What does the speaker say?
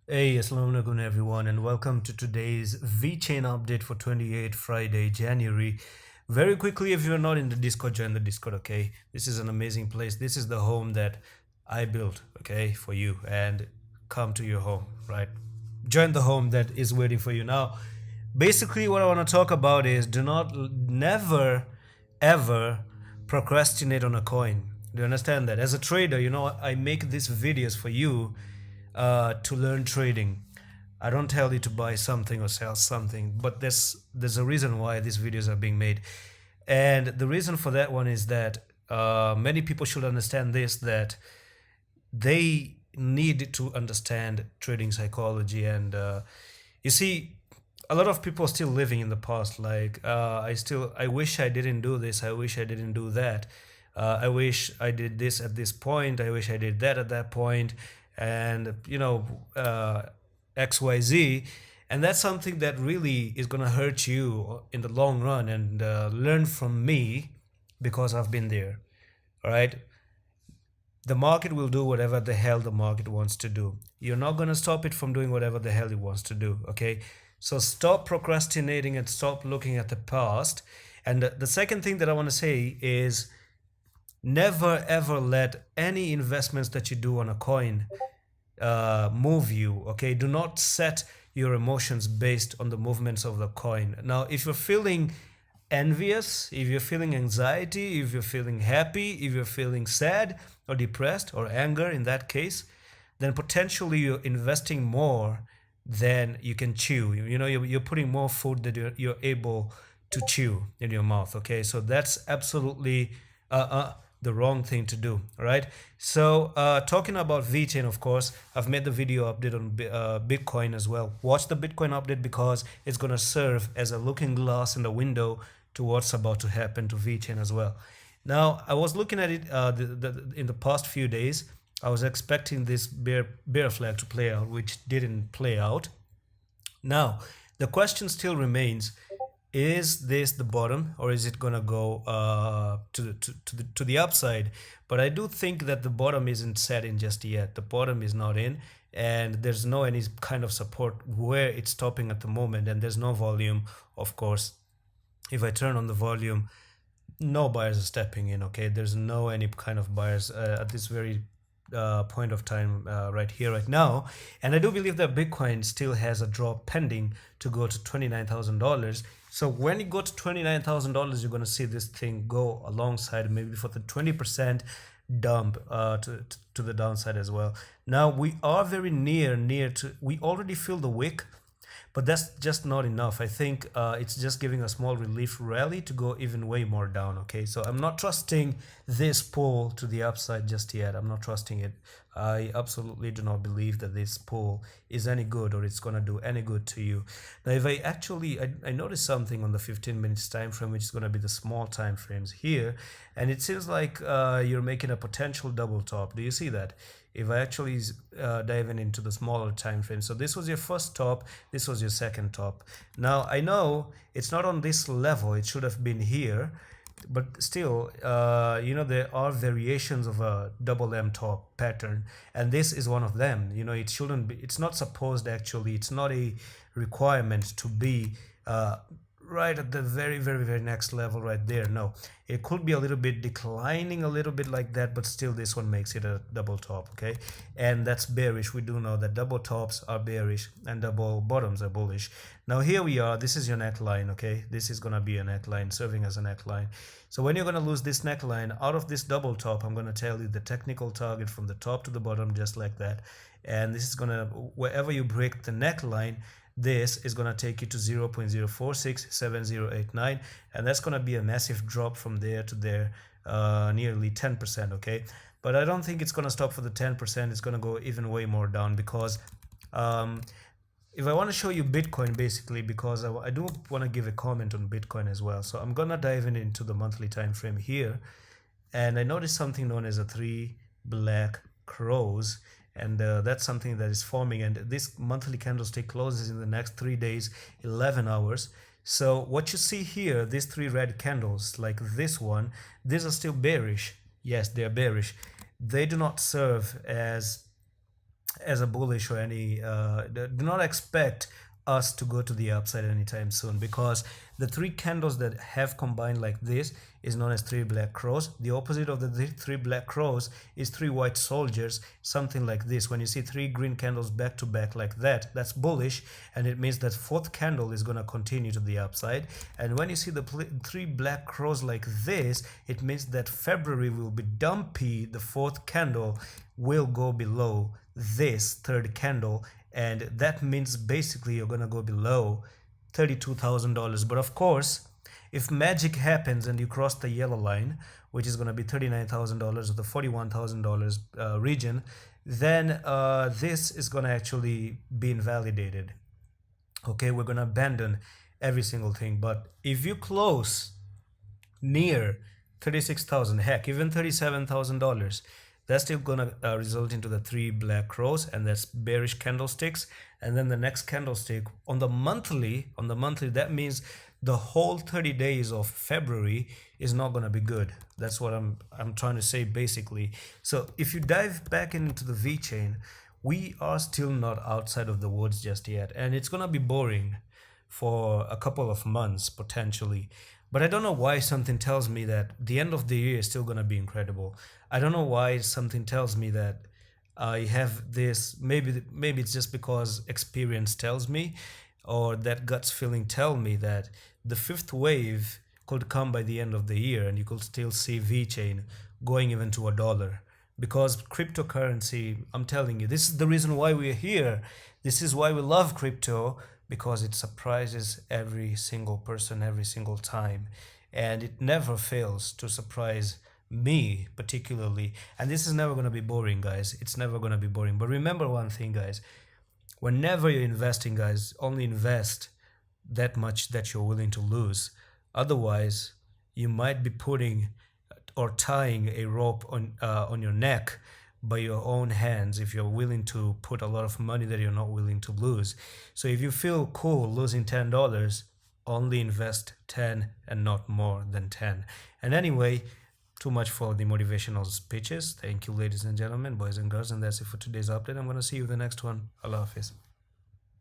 Hey, assalamu alaikum everyone, and welcome to today's VeChain update for 28 Friday, January. Very quickly, if you're not in the Discord, join the Discord, okay? This is an amazing place. This is the home that I built, okay, for you, and come to your home, right? Join the home that is waiting for you. Now, basically, what I want to talk about is never, ever procrastinate on a coin. Do you understand that? As a trader, I make these videos for you to learn trading. I don't tell you to buy something or sell something, but there's a reason why these videos are being made, and the reason for that one is that many people should understand this, that they need to understand trading psychology. And you see, a lot of people are still living in the past, like I wish I didn't do this, I wish I didn't do that, I wish I did this at this point, I wish I did that at that point, and XYZ. And that's something that really is going to hurt you in the long run. And learn from me, because I've been there. All right, the market will do whatever the hell the market wants to do. You're not going to stop it from doing whatever the hell it wants to do, okay? So stop procrastinating and stop looking at the past. And the second thing that I want to say is, never ever let any investments that you do on a coin move you, okay? Do not set your emotions based on the movements of the coin. Now, if you're feeling envious, if you're feeling anxiety, if you're feeling happy, if you're feeling sad or depressed or anger in that case, then potentially you're investing more than you can chew. You're putting more food that you're able to chew in your mouth, okay? So that's absolutely the wrong thing to do. All right, so talking about VeChain, of course, I've made the video update on Bitcoin as well. Watch the Bitcoin update, because it's going to serve as a looking glass in the window to what's about to happen to VeChain as well. Now, I was looking at it in the past few days. I was expecting this bear flag to play out, which didn't play out. Now, the question still remains: is this the bottom, or is it gonna go to the upside? But I do think that the bottom isn't set in just yet. The bottom is not in, and there's no any kind of support where it's stopping at the moment, and there's no volume, of course. If I turn on the volume, no buyers are stepping in, okay? There's no any kind of buyers at this very point of time, right here, right now. And I do believe that Bitcoin still has a drop pending to go to $29,000. So when you go to $29,000, you're going to see this thing go alongside, maybe for the 20% dump to the downside as well. Now we are very near to, we already feel the wick, but that's just not enough. I think it's just giving a small relief rally to go even way more down, okay? So I'm not trusting this pull to the upside just yet. I'm not trusting it. I absolutely do not believe that this pull is any good, or it's going to do any good to you. Now, if I noticed something on the 15 minutes time frame, which is going to be the small time frames here, and it seems like you're making a potential double top. Do you see that? If I actually dive into the smaller time frame, so this was your first top, this was your second top. Now I know it's not on this level, it should have been here, but still, there are variations of a double M top pattern, and this is one of them. It shouldn't be, it's not supposed, actually, it's not a requirement to be right at the very, very, very next level right there. No, it could be a little bit declining a little bit like that, but still this one makes it a double top, okay? And that's bearish. We do know that double tops are bearish and double bottoms are bullish. Now here we are, this is your neckline, okay? This is gonna be a neckline, serving as a neckline. So when you're gonna lose this neckline out of this double top, I'm gonna tell you the technical target from the top to the bottom, just like that. And this is gonna, wherever you break the neckline, this is going to take you to 0.0467089, and that's going to be a massive drop from there to there, nearly 10%, okay? But I don't think it's going to stop for the 10%. It's going to go even way more down, because if I want to show you Bitcoin, basically, because I do want to give a comment on Bitcoin as well. So I'm going to dive into the monthly time frame here, and I noticed something known as a 3 black crows, and that's something that is forming, and this monthly candlestick closes in the next 3 days, 11 hours. So what you see here, these 3 red candles like this one, these are still bearish. Yes, they are bearish. They do not serve as as a bullish or any do not expect us to go to the upside anytime soon, because the three candles that have combined like this is known as three black crows. The opposite of the three black crows is three white soldiers, something like this. When you see three green candles back to back like that, that's bullish, and it means that fourth candle is going to continue to the upside. And when you see the three black crows like this, it means that February will be dumpy. The fourth candle will go below this third candle, and that means basically you're gonna go below $32,000. But of course, if magic happens and you cross the yellow line, which is gonna be $39,000 or the $41,000 region, then this is gonna actually be invalidated. Okay, we're gonna abandon every single thing. But if you close near 36,000, heck, even $37,000, that's still gonna result into the three black crows, and that's bearish candlesticks. And then the next candlestick on the monthly, that means the whole 30 days of February is not gonna be good. That's what I'm trying to say basically. So if you dive back into the VeChain, we are still not outside of the woods just yet, and it's gonna be boring for a couple of months potentially. But I don't know why something tells me that the end of the year is still going to be incredible. I don't know why something tells me that I have this. Maybe it's just because experience tells me, or that guts feeling tell me that the fifth wave could come by the end of the year, and you could still see VeChain going even to $1. Because cryptocurrency, I'm telling you, this is the reason why we're here. This is why we love crypto, because it surprises every single person every single time, and it never fails to surprise me particularly. And this is never going to be boring, guys. It's never going to be boring. But remember one thing, guys: whenever you're investing, guys, only invest that much that you're willing to lose. Otherwise, you might be putting or tying a rope on your neck by your own hands if you're willing to put a lot of money that you're not willing to lose. So if you feel cool losing $10, only invest 10 and not more than 10. And anyway, too much for the motivational speeches. Thank you, ladies and gentlemen, boys and girls, and that's it for today's update. I'm going to see you in the next one. Allah Hafiz.